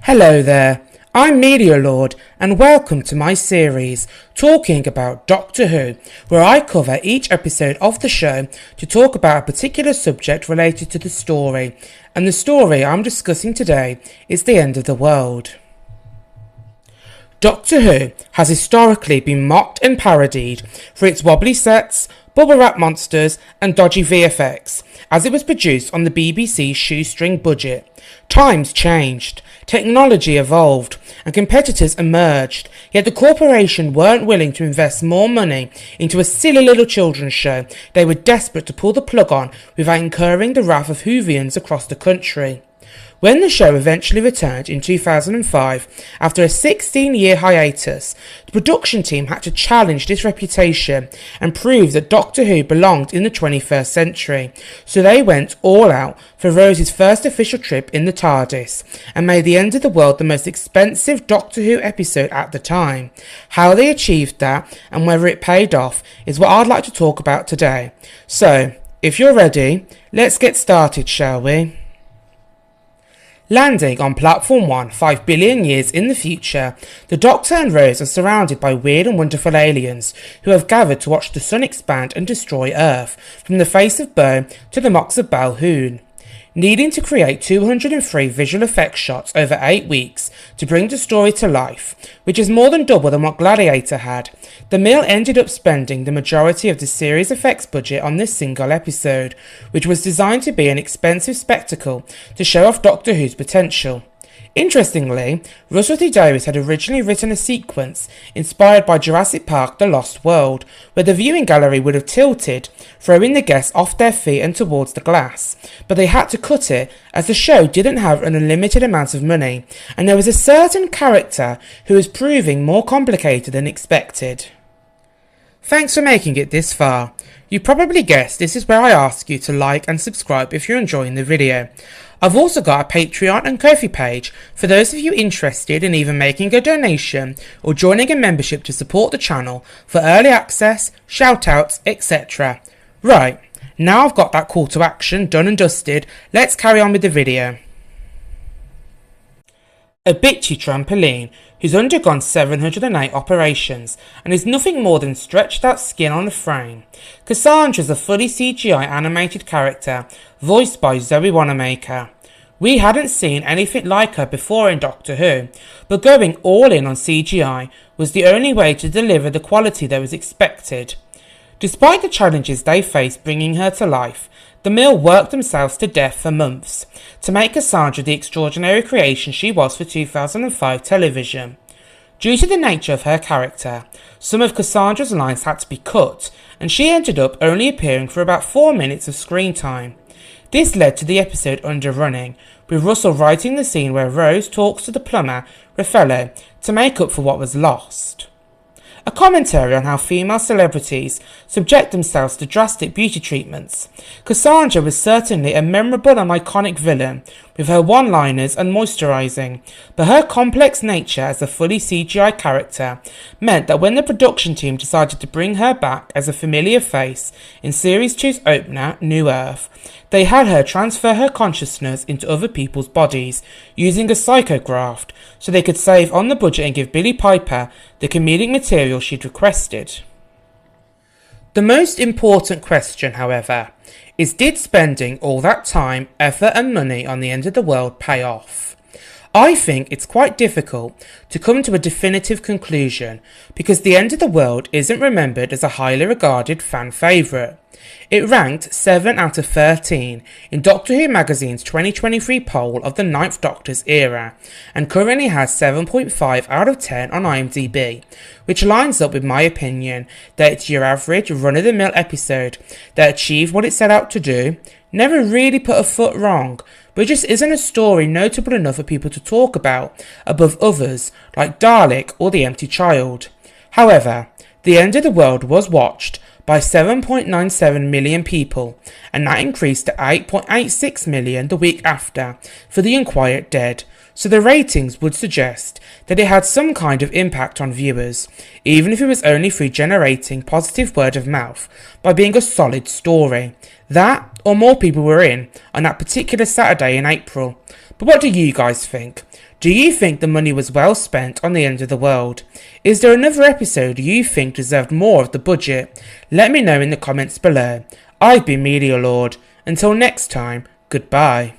Hello there, I'm Media Lord and welcome to my series talking about Doctor Who, where I cover each episode of the show to talk about a particular subject related to the story, and the story I'm discussing today is the end of the world. Doctor Who has historically been mocked and parodied for its wobbly sets, bubble wrap monsters and dodgy VFX, as it was produced on the BBC's shoestring budget. Times changed, technology evolved, and competitors emerged, yet the corporation weren't willing to invest more money into a silly little children's show they were desperate to pull the plug on without incurring the wrath of Whovians across the country. When the show eventually returned in 2005, after a 16-year hiatus, the production team had to challenge this reputation and prove that Doctor Who belonged in the 21st century, so they went all out for Rose's first official trip in the TARDIS, and made The End of the World the most expensive Doctor Who episode at the time. How they achieved that, and whether it paid off, is what I'd like to talk about today. So, if you're ready, let's get started, shall we? Landing on Platform 1 5 billion years in the future, the Doctor and Rose are surrounded by weird and wonderful aliens who have gathered to watch the sun expand and destroy Earth, from the face of Bo to the mocks of Balhoun. Needing to create 203 visual effects shots over 8 weeks to bring the story to life, which is more than double than what Gladiator had, the mill ended up spending the majority of the series' effects budget on this single episode, which was designed to be an expensive spectacle to show off Doctor Who's potential. Interestingly, Russell T Davies had originally written a sequence inspired by Jurassic Park: The Lost World, where the viewing gallery would have tilted, throwing the guests off their feet and towards the glass, but they had to cut it as the show didn't have an unlimited amount of money, and there was a certain character who was proving more complicated than expected. Thanks for making it this far. You probably guessed this is where I ask you to like and subscribe if you're enjoying the video. I've also got a Patreon and Ko-fi page for those of you interested in either making a donation or joining a membership to support the channel for early access, shoutouts, etc. Right, now I've got that call to action done and dusted, let's carry on with the video. A bitchy trampoline who's undergone 708 operations and is nothing more than stretched out skin on a frame. Cassandra's a fully CGI animated character voiced by Zoe Wanamaker. We hadn't seen anything like her before in Doctor Who, but going all in on CGI was the only way to deliver the quality that was expected. Despite the challenges they faced bringing her to life, the mill worked themselves to death for months to make Cassandra the extraordinary creation she was for 2005 television. Due to the nature of her character, some of Cassandra's lines had to be cut, and she ended up only appearing for about 4 minutes of screen time. This led to the episode underrunning, with Russell writing the scene where Rose talks to the plumber, Raffaello, to make up for what was lost. A commentary on how female celebrities subject themselves to drastic beauty treatments. Cassandra was certainly a memorable and iconic villain, with her one-liners and moisturising, but her complex nature as a fully CGI character meant that when the production team decided to bring her back as a familiar face in Series 2's opener, New Earth, they had her transfer her consciousness into other people's bodies using a psychograph, so they could save on the budget and give Billie Piper the comedic material she'd requested. The most important question, however, is did spending all that time, effort and money on The End of the World pay off? I think it's quite difficult to come to a definitive conclusion because The End of the World isn't remembered as a highly regarded fan favourite. It ranked 7 out of 13 in Doctor Who magazine's 2023 poll of the 9th Doctor's era, and currently has 7.5 out of 10 on IMDb, which lines up with my opinion that it's your average run-of-the-mill episode that achieved what it set out to do, never really put a foot wrong, but just isn't a story notable enough for people to talk about above others like Dalek or The Empty Child. However, The End of the World was watched by 7.97 million people, and that increased to 8.86 million the week after for The Unquiet Dead, so the ratings would suggest that it had some kind of impact on viewers, even if it was only through generating positive word of mouth by being a solid story. That, or more people were in on that particular Saturday in April. What do you guys think? Do you think the money was well spent on the end of the world? Is there another episode you think deserved more of the budget? Let me know in the comments below. I've been Media Lord. Until next time, goodbye.